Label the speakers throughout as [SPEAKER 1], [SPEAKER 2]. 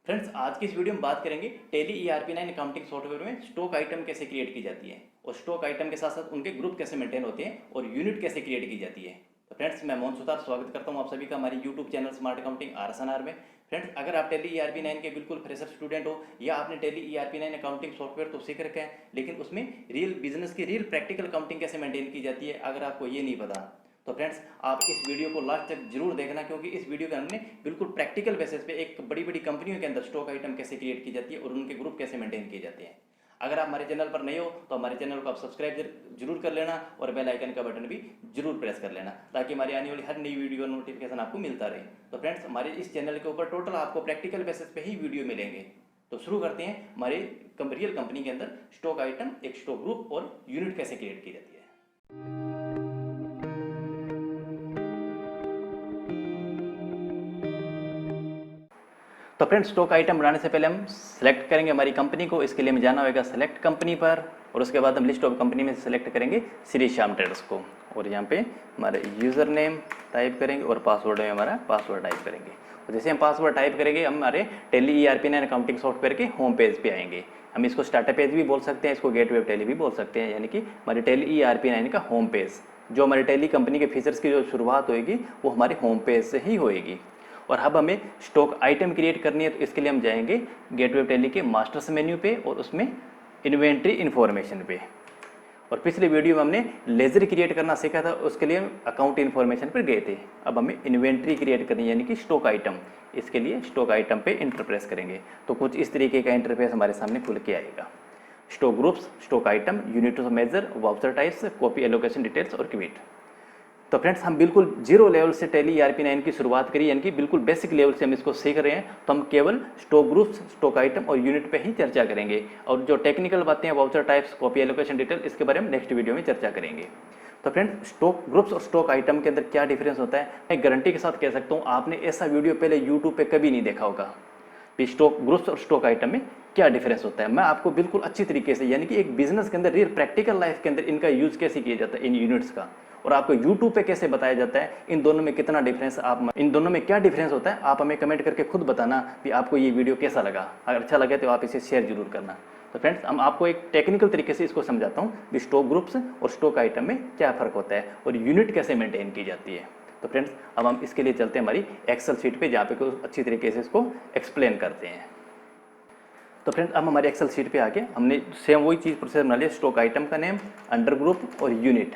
[SPEAKER 1] Friends, आज की इस वीडियो में बात करेंगे टैली ERP9 अकाउंटिंग सॉफ्टवेयर में स्टॉक आइटम कैसे क्रिएट की जाती है और स्टॉक आइटम के साथ साथ उनके ग्रुप कैसे मेंटेन होते हैं और यूनिट कैसे क्रिएट की जाती है। तो फ्रेंड्स, मैं मोहन सुतार स्वागत करता हूं आप सभी का हमारे YouTube channel smart accounting RSNR में। फ्रेंड्स, अगर आप टैली ERP9 के बिल्कुल फ्रेशर स्टूडेंट हो या आपने टैली ERP9 अकाउंटिंग सॉफ्टवेयर तो सीख रखा है, लेकिन उसमें रियल बिजनेस की रियल प्रैक्टिकल अकाउंटिंग कैसे मेंटेन की जाती है अगर आपको ये नहीं पता, तो फ्रेंड्स आप इस वीडियो को लास्ट तक जरूर देखना, क्योंकि इस वीडियो में हमने बिल्कुल प्रैक्टिकल बेसिस पे एक बड़ी बड़ी कंपनियों के अंदर स्टॉक आइटम कैसे क्रिएट की जाती है और उनके ग्रुप कैसे मेंटेन किए जाते हैं। अगर आप हमारे चैनल पर नए हो तो हमारे चैनल को आप सब्सक्राइब जरूर कर लेना और बेल आइकन का बटन भी जरूर प्रेस कर लेना, ताकि हमारी आने वाली हर नई वीडियो का नोटिफिकेशन आपको मिलता रहे। तो फ्रेंड्स, हमारे इस चैनल के ऊपर टोटल आपको प्रैक्टिकल बेसिस पे ही वीडियो मिलेंगे। तो शुरू करते हैं हमारे रियल कंपनी के अंदर स्टॉक आइटम, एक स्टॉक ग्रुप और यूनिट कैसे क्रिएट की जाती है। तो फ्रेंड्स, स्टॉक आइटम बनाने से पहले हम सेलेक्ट करेंगे हमारी कंपनी को। इसके लिए हमें जाना होगा सेलेक्ट कंपनी पर और उसके बाद हम लिस्ट ऑफ कंपनी में सेलेक्ट करेंगे श्री श्याम ट्रेडर्स को और यहाँ पे हमारे यूज़र नेम टाइप करेंगे और पासवर्ड में हमारा पासवर्ड टाइप करेंगे। और जैसे हम पासवर्ड टाइप करेंगे हम हमारे टैली ERP9 अकाउंटिंग सॉफ्टवेयर के होम पेज पे आएंगे। हम इसको स्टार्टअप पेज भी बोल सकते हैं, इसको गेट वेब टैली भी बोल सकते हैं, यानी कि हमारे टैली ERP9 का होम पेज। जो हमारे टैली कंपनी के फीचर्स की जो शुरुआत होएगी वो हमारे होम पेज से ही होएगी। और अब हमें स्टॉक आइटम क्रिएट करनी है, तो इसके लिए हम जाएंगे गेटवे टैली के मास्टर्स मेन्यू पे और उसमें इन्वेंट्री इन्फॉर्मेशन पे। और पिछले वीडियो में हमने लेजर क्रिएट करना सीखा था, उसके लिए हम अकाउंट इन्फॉर्मेशन पर गए थे। अब हमें इन्वेंट्री क्रिएट करनी है, यानी कि स्टॉक आइटम। इसके लिए स्टॉक आइटम पे इंटर प्रेस करेंगे तो कुछ इस तरीके का इंटरफेस हमारे सामने खुल के आएगा। Stock groups, stock item, unit of measure, voucher types, copy allocation details और क्विट। तो फ्रेंड्स, हम बिल्कुल जीरो लेवल से टैली ERP9 की शुरुआत करी, यानी कि बिल्कुल बेसिक लेवल से हम इसको सीख रहे हैं। तो हम केवल स्टॉक ग्रुप्स, स्टॉक आइटम और यूनिट पे ही चर्चा करेंगे, और जो टेक्निकल बातें हैं, voucher types, copy allocation detail, इसके बारे में नेक्स्ट वीडियो में चर्चा करेंगे। तो फ्रेंड्स, स्टॉक ग्रुप्स और स्टॉक आइटम के अंदर क्या डिफरेंस होता है, मैं गारंटी के साथ कह सकता हूँ आपने ऐसा वीडियो पहले यूट्यूब पर कभी नहीं देखा होगा कि स्टॉक ग्रुप्स और स्टॉक आइटम में क्या डिफरेंस होता है। मैं आपको बिल्कुल अच्छी तरीके से, यानी कि एक बिजनेस के अंदर रियल प्रैक्टिकल लाइफ के अंदर इनका यूज कैसे किया जाता है, इन यूनिट्स का, और आपको YouTube पे कैसे बताया जाता है, इन दोनों में कितना डिफरेंस, आप इन दोनों में क्या डिफरेंस होता है, आप हमें कमेंट करके खुद बताना कि आपको ये वीडियो कैसा लगा। अगर अच्छा लगे तो आप इसे शेयर जरूर करना। तो फ्रेंड्स, हम आपको एक टेक्निकल तरीके से इसको समझाता हूँ कि स्टॉक ग्रुप्स और स्टॉक आइटम में क्या फ़र्क होता है और यूनिट कैसे मेंटेन की जाती है। तो फ्रेंड्स, अब हम इसके लिए चलते हैं हमारी एक्सेल शीट पे, जहाँ पे कुछ अच्छी तरीके से इसको एक्सप्लेन करते हैं। तो फ्रेंड्स, अब हमारी एक्सेल शीट पे आके हमने सेम वही चीज़ प्रोसेस बना लिया। स्टॉक आइटम का नेम, अंडर ग्रुप और यूनिट।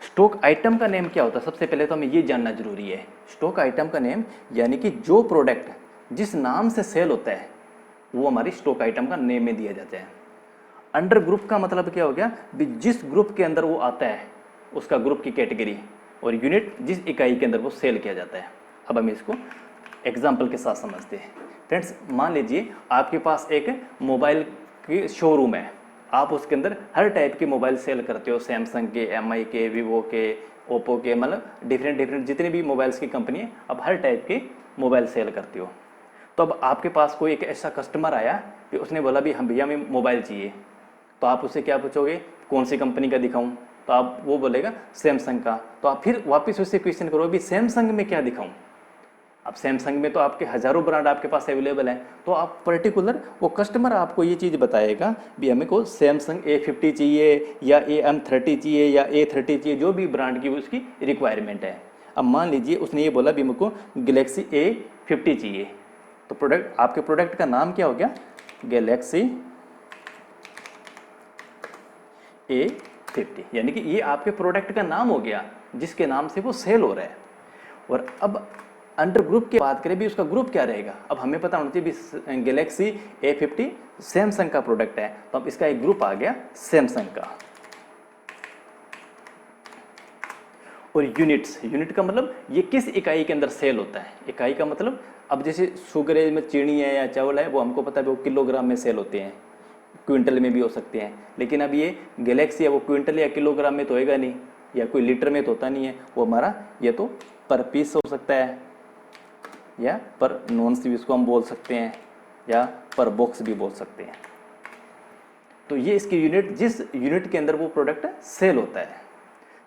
[SPEAKER 1] स्टॉक आइटम का नेम क्या होता है, सबसे पहले तो हमें ये जानना जरूरी है। स्टॉक आइटम का नेम यानी कि जो प्रोडक्ट जिस नाम से सेल होता है वो हमारी स्टॉक आइटम का नेम में दिया जाता है। अंडर ग्रुप का मतलब क्या हो गया, जिस ग्रुप के अंदर वो आता है उसका ग्रुप की कैटेगरी, और यूनिट जिस इकाई के अंदर वो सेल किया जाता है। अब हम इसको एग्जाम्पल के साथ समझते हैं। फ्रेंड्स, मान लीजिए आपके पास एक मोबाइल की शोरूम है, आप उसके अंदर हर टाइप के मोबाइल सेल करते हो, सैमसंग के, MI के, वीवो के, ओप्पो के, मतलब डिफरेंट जितने भी मोबाइल्स की कंपनी है, अब हर टाइप के मोबाइल सेल करते हो। तो अब आपके पास कोई एक ऐसा कस्टमर आया कि उसने बोला भी हम भैया हमें मोबाइल चाहिए, तो आप उससे क्या पूछोगे, कौन सी कंपनी का दिखाऊं, तो आप वो बोलेगा सैमसंग का। तो आप फिर वापस उससे क्वेश्चन करो भी सैमसंग में क्या दिखाऊं। अब सैमसंग में तो आपके हज़ारों ब्रांड आपके पास अवेलेबल हैं, तो आप पर्टिकुलर वो कस्टमर आपको ये चीज़ बताएगा भी हमें को सैमसंग A50 चाहिए या AM30 चाहिए या A30 चाहिए, जो भी ब्रांड की उसकी रिक्वायरमेंट है। अब मान लीजिए उसने ये बोला भी मेरे को गैलेक्सी A50 चाहिए, तो प्रोडक्ट, आपके प्रोडक्ट का नाम क्या हो गया, गैलेक्सी A50, यानी कि ये आपके प्रोडक्ट का नाम हो गया जिसके नाम से वो सेल हो रहा है। और अब अंडर ग्रुप की बात करें भी उसका ग्रुप क्या रहेगा, अब हमें पता होना चाहिए भी गैलेक्सी A50 सैमसंग का प्रोडक्ट है, तो अब इसका एक ग्रुप आ गया सैमसंग का। और यूनिट्स, यूनिट का मतलब ये किस इकाई के अंदर सेल होता है। इकाई का मतलब अब जैसे शुगर में चीनी है या चावल है, वो हमको पता है वो किलोग्राम में सेल होते हैं, क्विंटल में भी हो सकते हैं, लेकिन अब ये गैलेक्सी है वो क्विंटल या किलोग्राम में तो होएगा नहीं, या कोई लीटर में तो होता नहीं है, वो हमारा ये तो पर पीस हो सकता है या पर नॉन्स भी इसको हम बोल सकते हैं, या पर बॉक्स भी बोल सकते हैं। तो ये इसकी यूनिट, जिस यूनिट के अंदर वो प्रोडक्ट सेल होता है।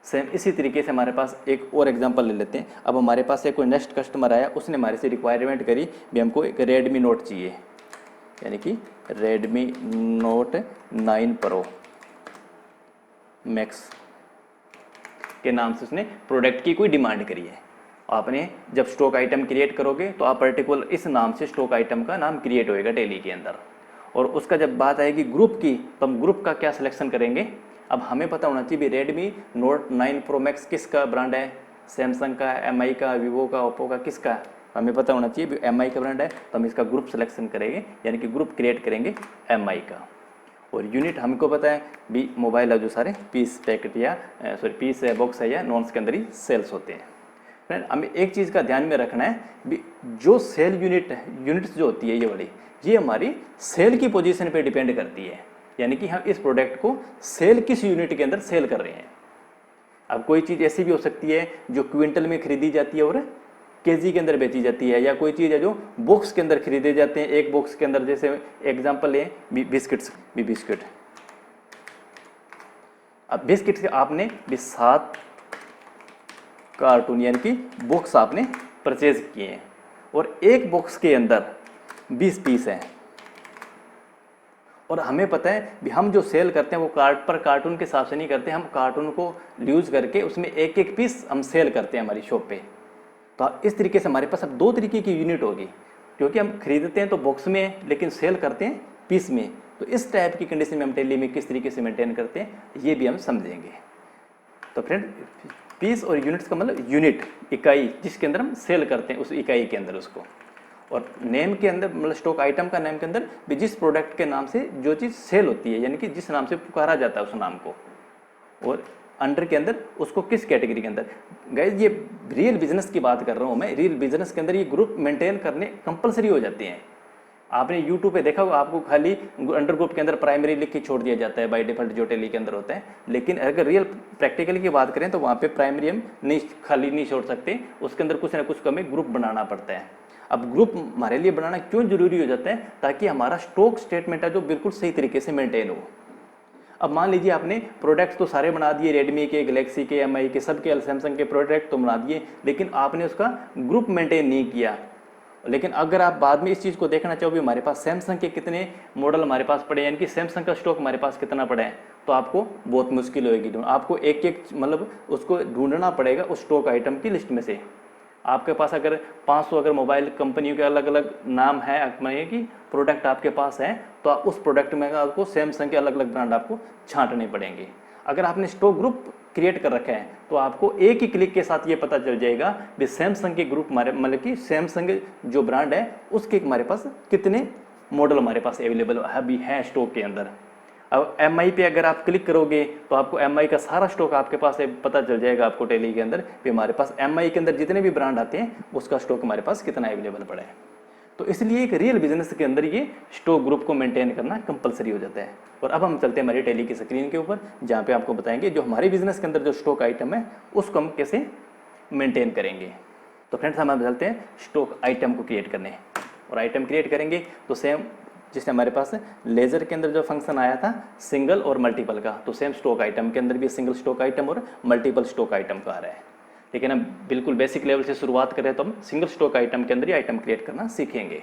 [SPEAKER 1] सेम इसी तरीके से हमारे पास एक और एग्जांपल ले लेते हैं। अब हमारे पास एक कोई नेक्स्ट कस्टमर आया, उसने हमारे से रिक्वायरमेंट करी भी हमको एक रेडमी नोट चाहिए, यानी कि रेडमी नोट 9 प्रो मैक्स के नाम से उसने प्रोडक्ट की कोई डिमांड करी है। आपने जब स्टॉक आइटम क्रिएट करोगे तो आप पर्टिकुलर इस नाम से स्टॉक आइटम का नाम क्रिएट होएगा टैली के अंदर। और उसका जब बात आएगी ग्रुप की, तो हम ग्रुप का क्या सिलेक्शन करेंगे। अब हमें पता होना चाहिए रेडमी नोट 9 प्रो मैक्स किसका ब्रांड है, सैमसंग का, एमआई का, वीवो का, ओप्पो का, किसका हमें पता होना चाहिए। एमआई का ब्रांड है तो हम इसका ग्रुप सिलेक्शन करेंगे, यानी कि ग्रुप क्रिएट करेंगे एमआई का। और यूनिट हमको पता है भी मोबाइल है जो सारे पीस पैकेट या पीस है, बॉक्स है या नॉन्स के अंदर ही सेल्स होते हैं। फ्रेंड हमें एक चीज़ का ध्यान में रखना है भी जो सेल यूनिट्स जो होती है ये वाली, ये हमारी सेल की पोजीशन पे डिपेंड करती है, यानी कि हम इस प्रोडक्ट को सेल किस यूनिट के अंदर सेल कर रहे हैं। अब कोई चीज़ ऐसी भी हो सकती है जो क्विंटल में खरीदी जाती है और केजी के अंदर बेची जाती है, या कोई चीज़ है जो बॉक्स के अंदर खरीदे जाते हैं, एक बॉक्स के अंदर। जैसे एग्जांपल है बिस्किट। अब बिस्किट से आपने 7 कार्टून यानी कि बॉक्स आपने परचेज किए हैं और एक बॉक्स के अंदर 20 पीस हैं। और हमें पता है भी हम जो सेल करते हैं वो कार्टून के हिसाब से नहीं करते, हम कार्टून को यूज़ करके उसमें एक एक पीस हम सेल करते हैं हमारी शॉप पे। तो इस तरीके से हमारे पास अब 2 तरीके की यूनिट होगी, क्योंकि हम खरीदते हैं तो बॉक्स में लेकिन सेल करते हैं पीस में। तो इस टाइप की कंडीशन में हम टैली में किस तरीके से मेंटेन करते हैं ये भी हम समझेंगे। तो फ्रेंड पीस और यूनिट्स का मतलब यूनिट, इकाई, जिसके अंदर हम सेल करते हैं उस इकाई के अंदर उसको। और नेम के अंदर मतलब स्टॉक आइटम का नेम के अंदर भी जिस प्रोडक्ट के नाम से जो चीज़ सेल होती है, यानी कि जिस नाम से पुकारा जाता है उस नाम को, और अंडर के अंदर उसको किस कैटेगरी के अंदर। गाइस ये रियल बिजनेस की बात कर रहा हूँ मैं। रियल बिजनेस के अंदर ये ग्रुप मेंटेन करने कंपलसरी हो जाते हैं। आपने यूट्यूब पे देखा होगा, आपको खाली अंडर ग्रुप के अंदर प्राइमरी लिख के छोड़ दिया जाता है बाय डिफॉल्ट जो टैली के अंदर होता है। लेकिन अगर रियल प्रैक्टिकली की बात करें तो वहाँ पे प्राइमरी हम खाली नहीं छोड़ सकते, उसके अंदर कुछ ना कुछ हमें ग्रुप बनाना पड़ता है। अब ग्रुप हमारे लिए बनाना क्यों जरूरी हो जाता है, ताकि हमारा स्टॉक स्टेटमेंट है जो बिल्कुल सही तरीके से मेंटेन हो। अब मान लीजिए आपने प्रोडक्ट्स तो सारे बना दिए, रेडमी के, गैलेक्सी के, एमआई के, सब के, सैमसंग के प्रोडक्ट तो बना दिए, लेकिन आपने उसका ग्रुप मेंटेन नहीं किया। लेकिन अगर आप बाद में इस चीज़ को देखना चाहो भी हमारे पास सैमसंग के कितने मॉडल हमारे पास पड़े, यानी कि सैमसंग का स्टॉक हमारे पास कितना पड़ा है, तो आपको बहुत मुश्किल होगी ढूंढ। आपको एक एक मतलब उसको ढूंढना पड़ेगा उस स्टॉक आइटम की लिस्ट में से। आपके पास अगर 500 अगर मोबाइल कंपनियों के अलग अलग नाम है कि प्रोडक्ट आपके पास है, तो आप उस प्रोडक्ट में आपको सैमसंग के अलग अलग ब्रांड आपको छांटने पड़ेंगे। अगर आपने स्टॉक ग्रुप क्रिएट कर रखा है तो आपको एक ही क्लिक के साथ ये पता चल जाएगा कि सैमसंग के ग्रुप हमारे मतलब कि सैमसंग जो ब्रांड है उसके हमारे पास कितने मॉडल हमारे पास अवेलेबल अभी हैं स्टॉक के अंदर। अब एमआई पे अगर आप क्लिक करोगे तो आपको एमआई का सारा स्टॉक आपके पास पता चल जाएगा आपको टैली के अंदर भी हमारे पास एमआई के अंदर जितने भी ब्रांड आते हैं उसका स्टॉक हमारे पास कितना अवेलेबल पड़ा है। तो इसलिए एक रियल बिजनेस के अंदर ये स्टॉक ग्रुप को मेंटेन करना कंपलसरी हो जाता है। और अब हम चलते हैं हमारी टैली की स्क्रीन के ऊपर, जहाँ पे आपको बताएंगे जो हमारे बिजनेस के अंदर जो स्टॉक आइटम है उसको हम कैसे मेंटेन करेंगे। तो फ्रेंड्स हम चलते हैं स्टॉक आइटम को क्रिएट करने, और आइटम क्रिएट करेंगे तो सेम जिससे हमारे पास लेजर के अंदर जो फंक्शन आया था सिंगल और मल्टीपल का, तो सेम स्टॉक आइटम के अंदर भी सिंगल स्टॉक आइटम और मल्टीपल स्टॉक आइटम का आ रहा है। लेकिन हम बिल्कुल बेसिक लेवल से शुरुआत करें तो हम सिंगल स्टॉक आइटम के अंदर ही आइटम क्रिएट करना सीखेंगे।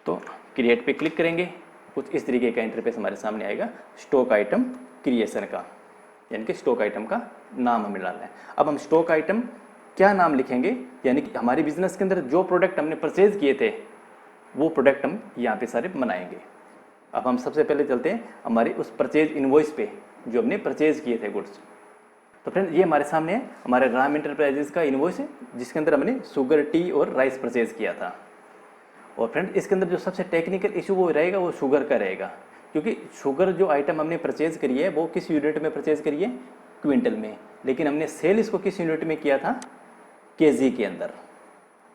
[SPEAKER 1] तो क्रिएट पे क्लिक करेंगे, कुछ इस तरीके का इंटरफेस हमारे सामने आएगा स्टॉक आइटम क्रिएशन का, यानी कि स्टॉक आइटम का नाम हमें डालना है। अब हम स्टॉक आइटम क्या नाम लिखेंगे, यानी कि हमारी बिजनेस के अंदर जो प्रोडक्ट हमने परचेज किए थे वो प्रोडक्ट हम यहाँ पे सारे बनाएंगे। अब हम सबसे पहले चलते हैं हमारी उस परचेज इनवॉइस पे जो हमने परचेज किए थे गुड्स। तो फ्रेंड ये हमारे सामने है हमारे राम इंटरप्राइजेज का इनवॉइस है, जिसके अंदर हमने शुगर, टी और राइस परचेज किया था। और फ्रेंड इसके अंदर जो सबसे टेक्निकल इशू वो रहेगा वो शुगर का रहेगा, क्योंकि शुगर जो आइटम हमने परचेज करी है वो किस यूनिट में परचेज करी है, क्विंटल में, लेकिन हमने सेल इसको किस यूनिट में किया था, केजी के अंदर।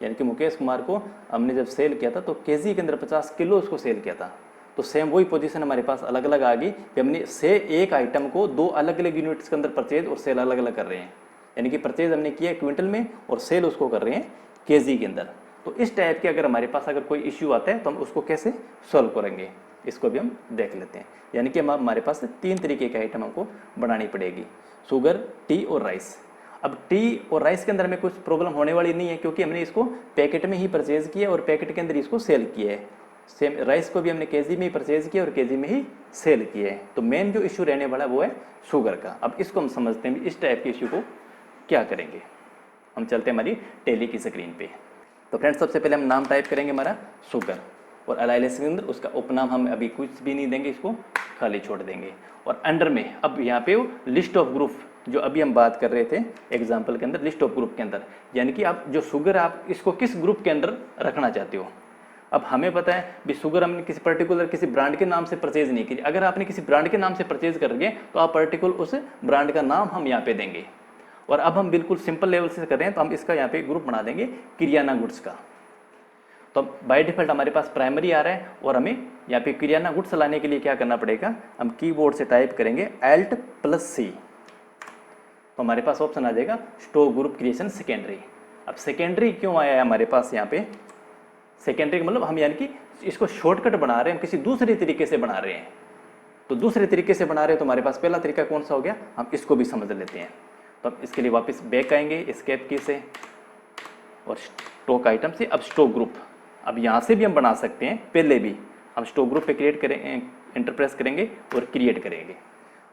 [SPEAKER 1] यानी कि मुकेश कुमार को हमने जब सेल किया था तो केजी के अंदर 50 किलो उसको सेल किया था। तो सेम वही पोजीशन हमारे पास अलग अलग आ गई कि हमने से एक आइटम को 2 अलग अलग यूनिट्स के अंदर परचेज और सेल अलग अलग कर रहे हैं। यानी कि परचेज हमने किया क्विंटल में और सेल उसको कर रहे हैं केजी के अंदर। तो इस टाइप के अगर हमारे पास अगर कोई इश्यू आता है तो हम उसको कैसे सॉल्व करेंगे, इसको भी हम देख लेते हैं। यानी कि हमारे पास 3 तरीके के आइटम हमको बनानी पड़ेगी, शुगर, टी और राइस। अब टी और राइस के अंदर हमें कुछ प्रॉब्लम होने वाली नहीं है, क्योंकि हमने इसको पैकेट में ही परचेज किया और पैकेट के अंदर इसको सेल किया है। सेम राइस को भी हमने केजी में ही परचेज किया और केजी में ही सेल किया है। तो मेन जो इशू रहने वाला है वो है शुगर का। अब इसको हम समझते हैं इस टाइप के इशू को क्या करेंगे। हम चलते हैं हमारी टेली की स्क्रीन पे। तो फ्रेंड्स सबसे पहले हम नाम टाइप करेंगे हमारा शुगर, और एनालिसिस के अंदर उसका उपनाम हम अभी कुछ भी नहीं देंगे, इसको खाली छोड़ देंगे। और अंडर में अब यहाँ पे वो लिस्ट ऑफ ग्रुप जो अभी हम बात कर रहे थे एग्जाम्पल के अंदर, लिस्ट ऑफ ग्रुप के अंदर, यानी कि आप जो शुगर आप इसको किस ग्रुप के अंदर रखना चाहते हो। अब हमें पता है भी शुगर हमने किसी पर्टिकुलर किसी ब्रांड के नाम से परचेज नहीं की। अगर आपने किसी ब्रांड के नाम से परचेज कर रहे हैं तो आप पर्टिकुलर उस ब्रांड का नाम हम यहाँ पे देंगे। और अब हम बिल्कुल सिंपल लेवल से कर रहे हैं तो हम इसका यहाँ पे ग्रुप बना देंगे किरियाना गुड्स का। तो बाय डिफॉल्ट हमारे पास प्राइमरी आ रहा है और हमें यहाँ पे किरियाना गुड्स लाने के लिए क्या करना पड़ेगा, हम कीबोर्ड से टाइप करेंगे Alt+C, तो हमारे पास ऑप्शन आ जाएगा स्टोर ग्रुप क्रिएशन सेकेंडरी। अब सेकेंडरी क्यों आया है हमारे पास यहाँ पे, सेकेंडरी का मतलब हम यानी कि इसको शॉर्टकट बना रहे हैं, हम किसी दूसरे तरीके से बना रहे हैं। तो दूसरे तरीके से बना रहे हैं तो हमारे पास पहला तरीका कौन सा हो गया, हम इसको भी समझ लेते हैं। तो अब इसके लिए वापस बैक आएंगे एस्केप की से और स्टॉक आइटम से। अब स्टॉक ग्रुप, अब यहाँ से भी हम बना सकते हैं, पहले भी हम स्टॉक ग्रुप पे क्रिएट करेंगे, इंटरप्रेस करेंगे और क्रिएट करेंगे।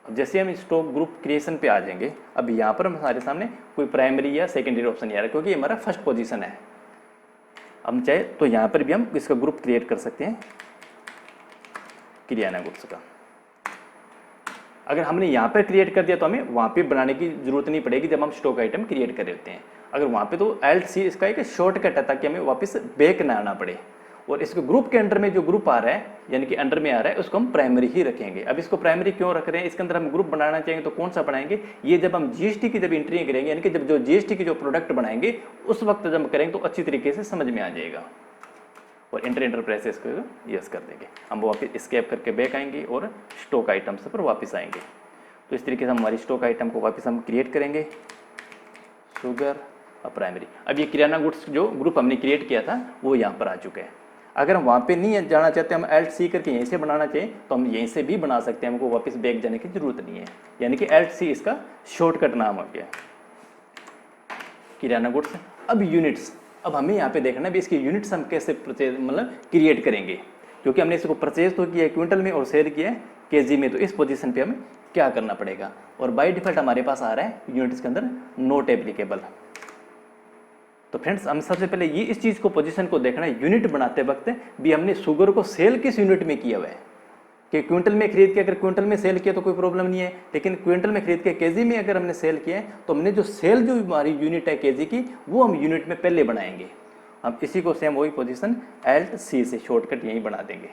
[SPEAKER 1] अब जैसे हम स्टॉक ग्रुप क्रिएशन पे आ जाएंगे, अब यहाँ पर हमारे सामने कोई प्राइमरी या सेकेंडरी ऑप्शन नहीं आ रहा, क्योंकि ये हमारा फर्स्ट पोजीशन है। हम चाहे तो यहाँ पर भी हम इसका ग्रुप क्रिएट कर सकते हैं किरियाना गुड्स का। अगर हमने यहाँ पर क्रिएट कर दिया तो हमें वहाँ पे बनाने की जरूरत नहीं पड़ेगी जब हम स्टॉक आइटम क्रिएट कर देते हैं। अगर वहाँ पे तो Alt+C इसका एक शॉर्टकट है ताकि हमें वापस बैक ना आना पड़े। और इसके ग्रुप के अंडर में जो ग्रुप आ रहा है यानी कि अंडर में आ रहा है उसको हम प्राइमरी ही रखेंगे। अब इसको प्राइमरी क्यों रख रहे हैं, इसके अंदर हम ग्रुप बनाना चाहेंगे तो कौन सा बनाएंगे, ये जब हम जीएसटी की जब एंट्री करेंगे यानी कि जब जो जीएसटी की जो प्रोडक्ट बनाएंगे उस वक्त जब करेंगे तो अच्छी तरीके से समझ में आ जाएगा। और इंटरप्राइजेस को यस कर देंगे, हम वापस स्केप करके बैक आएंगे और स्टॉक आइटम्स पर वापस आएंगे। तो इस तरीके से हमारी स्टॉक आइटम को वापस हम क्रिएट करेंगे, शुगर और प्राइमरी। अब ये किराना गुड्स जो ग्रुप हमने क्रिएट किया था वो यहाँ पर आ चुका है। अगर हम वहाँ पे नहीं जाना चाहते, हम Alt+C करके यहीं से बनाना चाहिए तो हम यहीं से भी बना सकते हैं, हमको वापस बैक जाने की जरूरत नहीं है। यानी कि Alt+C इसका शॉर्टकट नाम हो गया किराना गुड्स। अब यूनिट्स, अब हमें यहाँ पे देखना है भी इसकी यूनिट्स हम कैसे परचेज मतलब क्रिएट करेंगे, क्योंकि हमने इसको परचेज तो किया है क्विंटल में और सेल किया है केजी में। तो इस पोजीशन पे हमें क्या करना पड़ेगा, और बाय डिफॉल्ट हमारे पास आ रहा है यूनिट्स के अंदर नॉट एप्लीकेबल। तो फ्रेंड्स हम सबसे पहले ये इस चीज़ को पोजीशन को देखना है, यूनिट बनाते वक्त भी हमने शुगर को सेल किस यूनिट में किया हुआ है, कि क्विंटल में खरीद के अगर क्विंटल में सेल किया तो कोई प्रॉब्लम नहीं है, लेकिन क्विंटल में खरीद के केजी में अगर हमने सेल किया है तो हमने जो सेल जो हमारी यूनिट है केजी की वो हम यूनिट में पहले बनाएंगे। हम इसी को सेम वही पोजीशन Alt+C से शॉर्टकट यहीं बना देंगे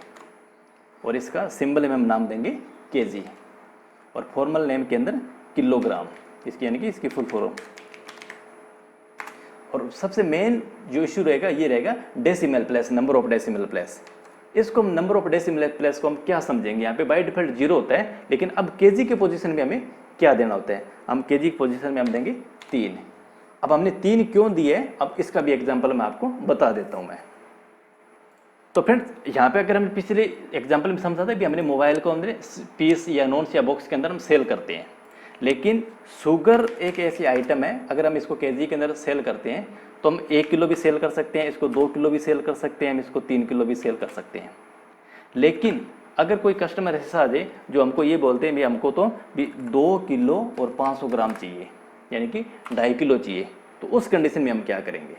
[SPEAKER 1] और इसका सिंबल में हम नाम देंगे केजी और फॉर्मल नेम के अंदर किलोग्राम, इसकी यानी कि इसकी फुल फॉर्म। और सबसे मेन जो इशू रहेगा ये रहेगा decimal place, number of decimal place. इसको हम नंबर ऑफ डेसिमल प्लेस को हम क्या समझेंगे, यहाँ पे बाय डिफॉल्ट 0 होता है, लेकिन अब केजी के पोजीशन में हमें क्या देना होता है, हम केजी की पोजीशन में हम देंगे 3। अब हमने 3 क्यों दिए, अब इसका भी एग्जाम्पल मैं आपको बता देता हूँ मैं। तो फ्रेंड्स यहाँ पे अगर हम पिछले एग्जाम्पल में समझा था कि हमने मोबाइल को अंदर पीस या नॉन्स या बॉक्स के अंदर हम सेल करते हैं, लेकिन शुगर एक ऐसी आइटम है अगर हम इसको केजी के अंदर सेल करते हैं तो हम 1 किलो भी सेल कर सकते हैं, इसको 2 किलो भी सेल कर सकते हैं, हम इसको 3 किलो भी सेल कर सकते हैं। लेकिन अगर कोई कस्टमर ऐसा आ जाए जो हमको ये बोलते हैं भी हमको तो भी 2 किलो और 500 ग्राम चाहिए, यानी कि 2.5 किलो चाहिए, तो उस कंडीशन में हम क्या करेंगे।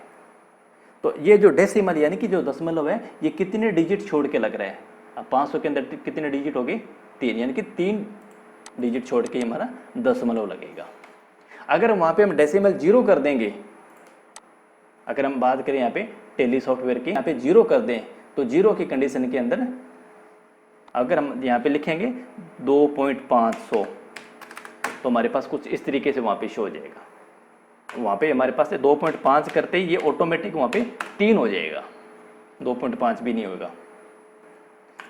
[SPEAKER 1] तो ये जो डेसिमल यानी कि जो दशमलव है ये कितने डिजिट छोड़ के लग रहा है, अब 500 के अंदर कितने डिजिट हो गए 3, यानी कि 3 डिजिट छोड़ के हमारा दशमलव लगेगा। अगर वहाँ पे हम डेसिमल 0 कर देंगे, अगर हम बात करें यहाँ पे टेली सॉफ्टवेयर की, यहाँ पे 0 कर दें तो 0 की कंडीशन के अंदर अगर हम यहाँ पे लिखेंगे 2.500 तो हमारे पास कुछ इस तरीके से वहाँ पे शो हो जाएगा। वहाँ पे हमारे पास 2.5 करते ही ये ऑटोमेटिक वहाँ पे 3 हो जाएगा, 2.5 भी नहीं होगा।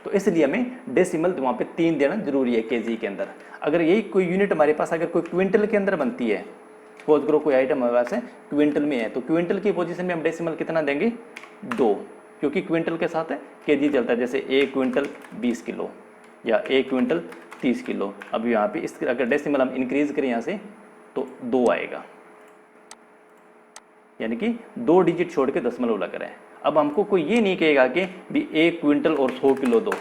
[SPEAKER 1] तो इसलिए हमें डेसिमल वहाँ पे 3 देना जरूरी है केजी के अंदर। अगर यही कोई यूनिट हमारे पास अगर कोई क्विंटल के अंदर बनती है सपोज करो कोई आइटम हमारे पास है क्विंटल में है, तो क्विंटल की पोजीशन में हम डेसिमल कितना देंगे 2, क्योंकि क्विंटल के साथ केजी चलता है। जैसे 1 क्विंटल 20 किलो या 1 क्विंटल 30 किलो। अब यहाँ पे इस अगर डेसिमल हम इंक्रीज करें यहाँ से तो 2 आएगा, यानी कि 2 डिजिट छोड़ के दशमलव लग रहा है। अब हमको कोई ये नहीं कहेगा कि भी 1 क्विंटल और 100 किलो दो,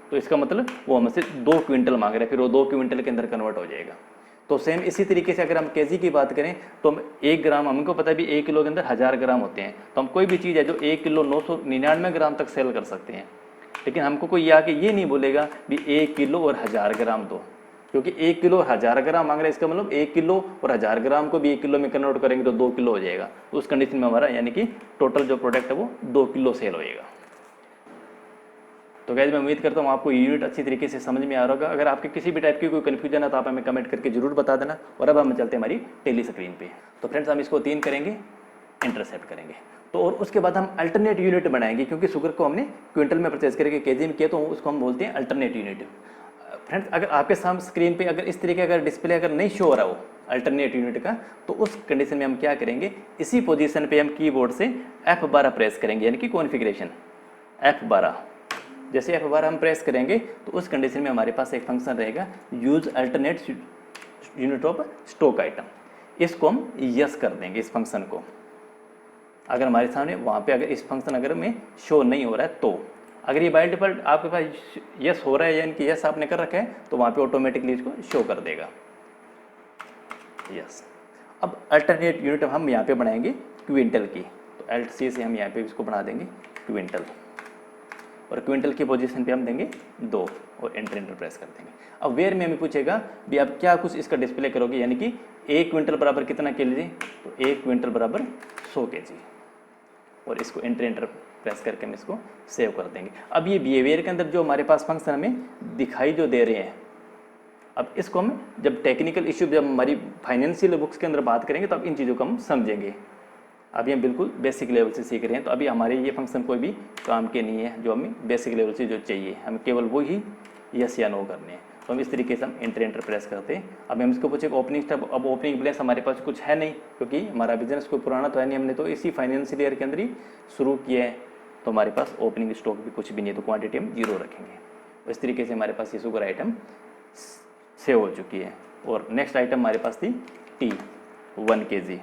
[SPEAKER 1] तो इसका मतलब वो हमसे 2 क्विंटल मांग रहा है, फिर वो 2 क्विंटल के अंदर कन्वर्ट हो जाएगा। तो सेम इसी तरीके से अगर हम केजी की बात करें तो हम 1 ग्राम, हमको पता है भी 1 किलो के अंदर 1000 ग्राम होते हैं, तो हम कोई भी चीज़ है जो 1 किलो 999 ग्राम तक सेल कर सकते हैं। लेकिन हमको कोई आके ये नहीं बोलेगा भी 1 किलो और 1000 ग्राम दो, क्योंकि 1 किलो और 1000 ग्राम मांग रहा है, इसका मतलब 1 किलो और 1000 ग्राम को भी 1 किलो में कन्वर्ट करेंगे तो 2 किलो हो जाएगा। उस कंडीशन में हमारा यानी कि टोटल जो प्रोडक्ट है वो 2 किलो सेल होएगा। तो गाइस मैं उम्मीद करता हूँ आपको यूनिट अच्छी तरीके से समझ में आ रहा होगा। अगर आपके किसी भी टाइप की कोई कन्फ्यूजन है तो आप हमें कमेंट करके जरूर बता देना। और अब हम चलते हैं हमारी टेली स्क्रीन पे। तो फ्रेंड्स हम इसको 3 करेंगे, इंटरसेप्ट करेंगे, तो और उसके बाद हम अल्टरनेट यूनिट बनाएंगे, क्योंकि शुगर को हमने क्विंटल में परचेज करके केजी में किया, तो उसको हम बोलते हैं अल्टरनेट यूनिट। फ्रेंड्स अगर आपके सामने स्क्रीन पे अगर इस तरीके अगर डिस्प्ले अगर नहीं शो हो रहा हो अल्टरनेट यूनिट का, तो उस कंडीशन में हम क्या करेंगे, इसी पोजीशन पे हम कीबोर्ड से F12 प्रेस करेंगे, यानी कि कॉन्फ़िगरेशन F12। जैसे F12 हम प्रेस करेंगे तो उस कंडीशन में हमारे पास एक फंक्शन रहेगा use alternate unit of stock item. इसको हम यस कर देंगे, इस फंक्शन को। अगर हमारे सामने वहाँ पे अगर इस फंक्शन अगर में शो नहीं हो रहा है, तो अगर ये बाय डिफॉल्ट आपके पास यस हो रहा है, यानी कि यस आपने कर रखा है, तो वहाँ पे ऑटोमेटिकली इसको शो कर देगा यस। अब अल्टरनेट यूनिट हम यहाँ पे बनाएंगे क्विंटल की, तो Alt C से हम यहाँ पे इसको बना देंगे क्विंटल, और क्विंटल की पोजीशन पे हम देंगे 2 और एंटर प्रेस कर देंगे। अब वेयर में हमें पूछेगा भी अब क्या कुछ इसका डिस्प्ले करोगे, यानी कि 1 क्विंटल बराबर कितना केजी, तो 1 क्विंटल बराबर 100 केजी, और इसको एंटर प्रेस करके हम इसको सेव कर देंगे। अब ये बिहेवियर के अंदर जो हमारे पास फंक्शन हमें दिखाई जो दे रहे हैं, अब इसको हम जब टेक्निकल इश्यू जब हमारी फाइनेंशियल बुक्स के अंदर बात करेंगे तो अब इन चीज़ों को हम समझेंगे। अभी हम बिल्कुल बेसिक लेवल से सीख रहे हैं, तो अभी हमारे ये फंक्शन कोई भी काम के नहीं है, जो हमें बेसिक लेवल से जो चाहिए हमें केवल वो ही यस या नो करने हैं। तो हम इस तरीके से हम एंटर प्रेस करते हैं। अब हम इसको पूछे ओपनिंग स्टेप, अब ओपनिंग बैलेंस हमारे पास कुछ है नहीं, क्योंकि हमारा बिजनेस कोई पुराना तो है नहीं, हमने तो इसी फाइनेंशियल ईयर के अंदर ही शुरू किया है, तो हमारे पास ओपनिंग स्टॉक भी कुछ भी नहीं है, तो क्वांटिटी हम 0 रखेंगे। तो इस तरीके से हमारे पास ये शुगर आइटम सेव हो चुकी है। और नेक्स्ट आइटम हमारे पास थी T1 kg।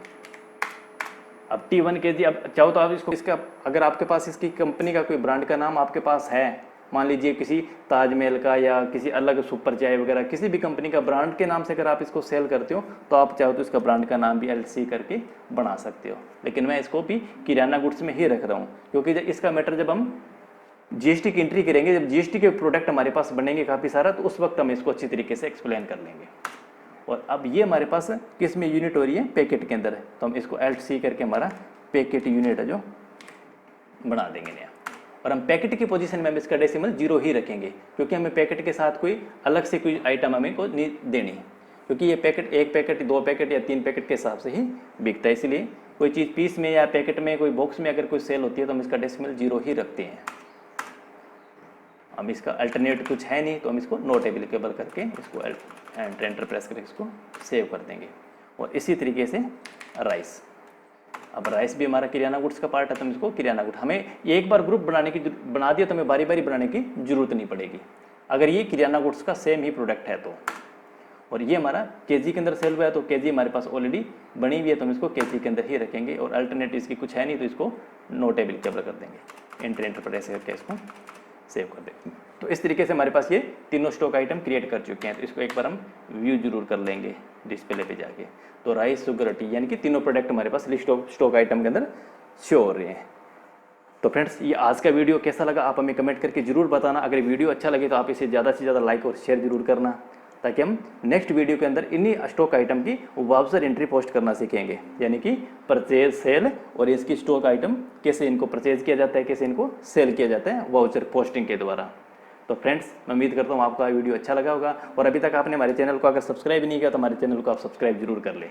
[SPEAKER 1] अब T1 kg, अब चाहो तो आप इसको इसका अगर आपके पास इसकी कंपनी का कोई ब्रांड का नाम आपके पास है, मान लीजिए किसी ताजमहल का या किसी अलग सुपर चाय वगैरह किसी भी कंपनी का ब्रांड के नाम से अगर आप इसको सेल करते हो, तो आप चाहो तो इसका ब्रांड का नाम भी LC करके बना सकते हो। लेकिन मैं इसको भी किराना गुड्स में ही रख रहा हूँ, क्योंकि इसका मैटर जब हम GST की एंट्री करेंगे, जब GST के प्रोडक्ट हमारे पास बनेंगे काफ़ी सारा, तो उस वक्त हम इसको अच्छी तरीके से एक्सप्लेन कर लेंगे। और अब ये हमारे पास किस में यूनिट हो रही है, पैकेट के अंदर है, तो हम इसको Alt C करके हमारा पैकेट यूनिट है जो बना देंगे नया। और हम पैकेट की पोजीशन में हम इसका डेसिमल 0 ही रखेंगे, क्योंकि हमें पैकेट के साथ कोई अलग से कोई आइटम हमें को नहीं देनी, क्योंकि ये पैकेट 1 पैकेट 2 पैकेट या 3 पैकेट के हिसाब से ही बिकता है। इसलिए कोई चीज़ पीस में या पैकेट में कोई बॉक्स में अगर कोई सेल होती है तो हम इसका डेसिमल 0 ही रखते हैं। हम इसका अल्टरनेट कुछ है नहीं, तो हम इसको नॉट एप्लीकेबल करके इसको एंटर प्रेस करके इसको सेव कर देंगे। और इसी तरीके से राइस, अब राइस भी हमारा किराना गुड्स का पार्ट है, तो हम इसको किराना गुड, हमें एक बार ग्रुप बना दिया तो हमें बारी बारी बनाने की जरूरत नहीं पड़ेगी, अगर ये किराना गुड्स का सेम ही प्रोडक्ट है तो। और ये हमारा केजी के अंदर सेल हुआ है, तो केजी हमारे पास ऑलरेडी बनी हुई है, तो हम इसको केजी के अंदर ही रखेंगे। और अल्टरनेट इसकी कुछ है नहीं, तो इसको नॉट एप्लीकेबल कर देंगे, एंटर प्रेस करके इसको सेव कर देंगे। तो इस तरीके से हमारे पास ये तीनों स्टॉक आइटम क्रिएट कर चुके हैं। तो इसको एक बार हम व्यू जरूर कर लेंगे डिस्प्ले पे जाके। तो राइस, शुगर, टी, यानी कि तीनों प्रोडक्ट हमारे पास लिस्ट ऑफ स्टॉक आइटम के अंदर शो हो रहे हैं। तो फ्रेंड्स ये आज का वीडियो कैसा लगा आप हमें कमेंट करके जरूर बताना। अगर वीडियो अच्छा लगे तो आप इसे ज़्यादा से ज़्यादा लाइक और शेयर जरूर करना, ताकि हम नेक्स्ट वीडियो के अंदर इन्हीं स्टॉक आइटम की वाउचर एंट्री पोस्ट करना सीखेंगे, यानी कि परचेज, सेल और इसकी स्टॉक आइटम कैसे इनको परचेज किया जाता है, कैसे इनको सेल किया जाता है वाउचर पोस्टिंग के द्वारा। तो फ्रेंड्स मैं उम्मीद करता हूँ आपको वीडियो अच्छा लगा होगा, और अभी तक आपने हमारे चैनल को अगर सब्सक्राइब नहीं किया तो हमारे चैनल को आप सब्सक्राइब जरूर कर लें।